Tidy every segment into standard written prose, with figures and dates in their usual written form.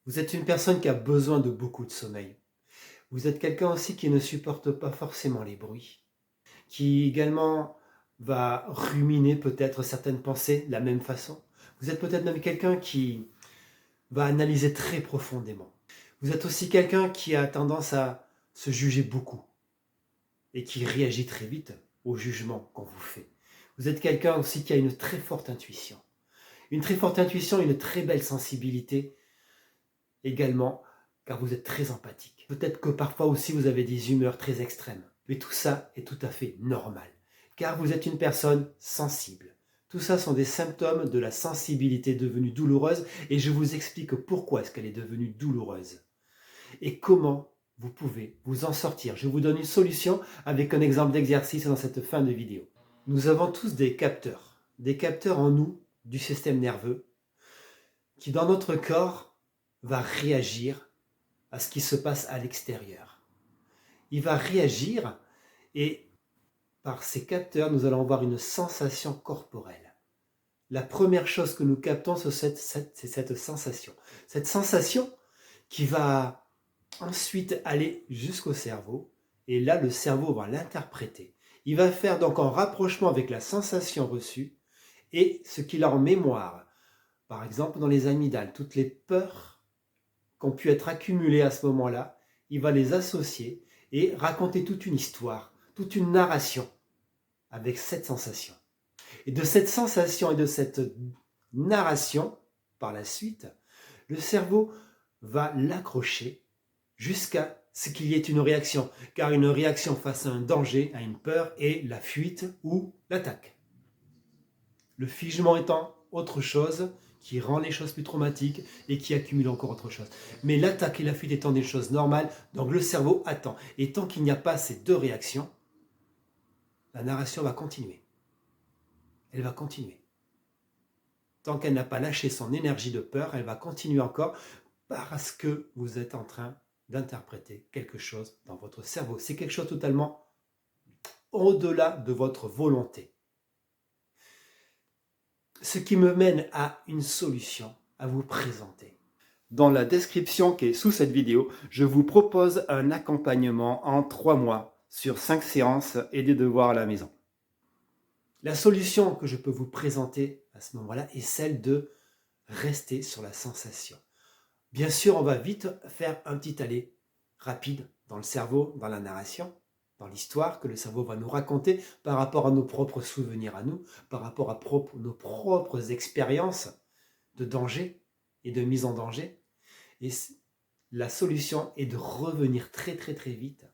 Vous êtes une personne qui a besoin de beaucoup de sommeil. Vous êtes quelqu'un aussi qui ne supporte pas forcément les bruits, qui également va ruminer peut-être certaines pensées de la même façon. Vous êtes peut-être même quelqu'un qui va analyser très profondément. Vous êtes aussi quelqu'un qui a tendance à se juger beaucoup et qui réagit très vite au jugement qu'on vous fait. Vous êtes quelqu'un aussi qui a une très forte intuition. Une très forte intuition, une très belle sensibilité également, car vous êtes très empathique. Peut-être que parfois aussi vous avez des humeurs très extrêmes, mais tout ça est tout à fait normal, car vous êtes une personne sensible. Tout ça sont des symptômes de la sensibilité devenue douloureuse, et je vous explique pourquoi est-ce qu'elle est devenue douloureuse, et comment vous pouvez vous en sortir. Je vous donne une solution avec un exemple d'exercice dans cette fin de vidéo. Nous avons tous des capteurs en nous du système nerveux, qui dans notre corps va réagir à ce qui se passe à l'extérieur. Il va réagir et par ces capteurs, nous allons avoir une sensation corporelle. La première chose que nous captons, c'est cette sensation. Cette sensation qui va ensuite aller jusqu'au cerveau et là, le cerveau va l'interpréter. Il va faire donc un rapprochement avec la sensation reçue et ce qu'il a en mémoire. Par exemple, dans les amygdales, toutes les peurs qui ont pu être accumulées à ce moment-là, il va les associer et raconter toute une histoire, toute une narration avec cette sensation. Et de cette sensation et de cette narration, par la suite, le cerveau va l'accrocher jusqu'à ce qu'il y ait une réaction. Car une réaction face à un danger, à une peur, est la fuite ou l'attaque. Le figement étant autre chose qui rend les choses plus traumatiques et qui accumule encore autre chose. Mais l'attaque et la fuite étant des choses normales, donc le cerveau attend. Et tant qu'il n'y a pas ces deux réactions, la narration va continuer. Elle va continuer. Tant qu'elle n'a pas lâché son énergie de peur, elle va continuer encore parce que vous êtes en train d'interpréter quelque chose dans votre cerveau. C'est quelque chose totalement au-delà de votre volonté. Ce qui me mène à une solution à vous présenter. Dans la description qui est sous cette vidéo, je vous propose un accompagnement en 3 mois sur 5 séances et des devoirs à la maison. La solution que je peux vous présenter à ce moment-là est celle de rester sur la sensation. Bien sûr, on va vite faire un petit aller rapide dans le cerveau, dans la narration, dans l'histoire que le cerveau va nous raconter par rapport à nos propres souvenirs à nous, par rapport à nos propres expériences de danger et de mise en danger. Et la solution est de revenir très très très vite,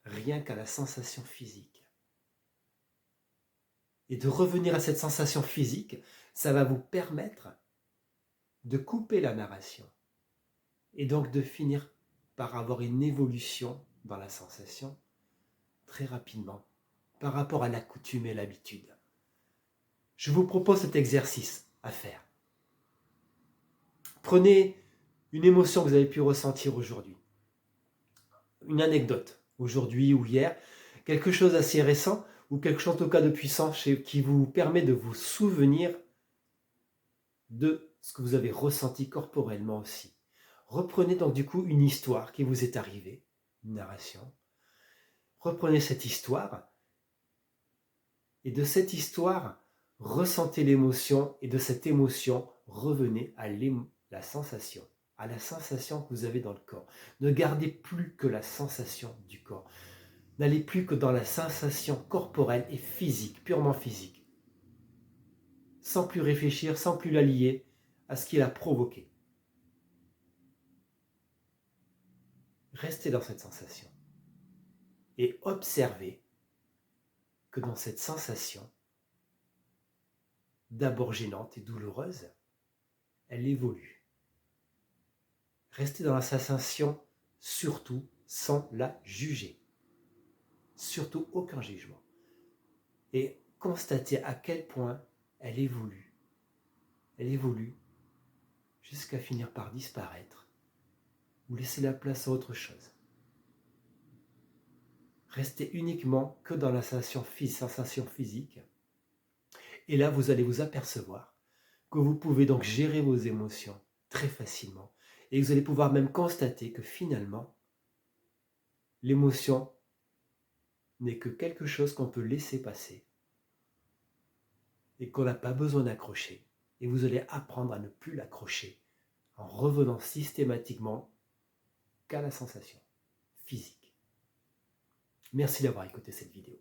rien qu'à la sensation physique. Et de revenir à cette sensation physique, ça va vous permettre de couper la narration et donc de finir par avoir une évolution dans la sensation très rapidement par rapport à la coutume et l'habitude. Je vous propose cet exercice à faire. Prenez une émotion que vous avez pu ressentir aujourd'hui, une anecdote aujourd'hui ou hier, quelque chose d'assez récent ou quelque chose en tout cas de puissant qui vous permet de vous souvenir de ce que vous avez ressenti corporellement aussi. Reprenez donc du coup une histoire qui vous est arrivée, une narration. Reprenez cette histoire et de cette histoire, ressentez l'émotion et de cette émotion, revenez à la sensation que vous avez dans le corps. Ne gardez plus que la sensation du corps. N'allez plus que dans la sensation corporelle et physique, purement physique. Sans plus réfléchir, sans plus la lier à ce qui l'a provoqué. Restez dans cette sensation et observez que dans cette sensation, d'abord gênante et douloureuse, elle évolue. Restez dans la sensation surtout sans la juger. Surtout aucun jugement. Et constatez à quel point elle évolue. Elle évolue jusqu'à finir par disparaître ou laisser la place à autre chose. Restez uniquement que dans la sensation physique. Et là, vous allez vous apercevoir que vous pouvez donc gérer vos émotions très facilement. Et vous allez pouvoir même constater que finalement, l'émotion n'est que quelque chose qu'on peut laisser passer et qu'on n'a pas besoin d'accrocher. Et vous allez apprendre à ne plus l'accrocher en revenant systématiquement qu'à la sensation physique. Merci d'avoir écouté cette vidéo.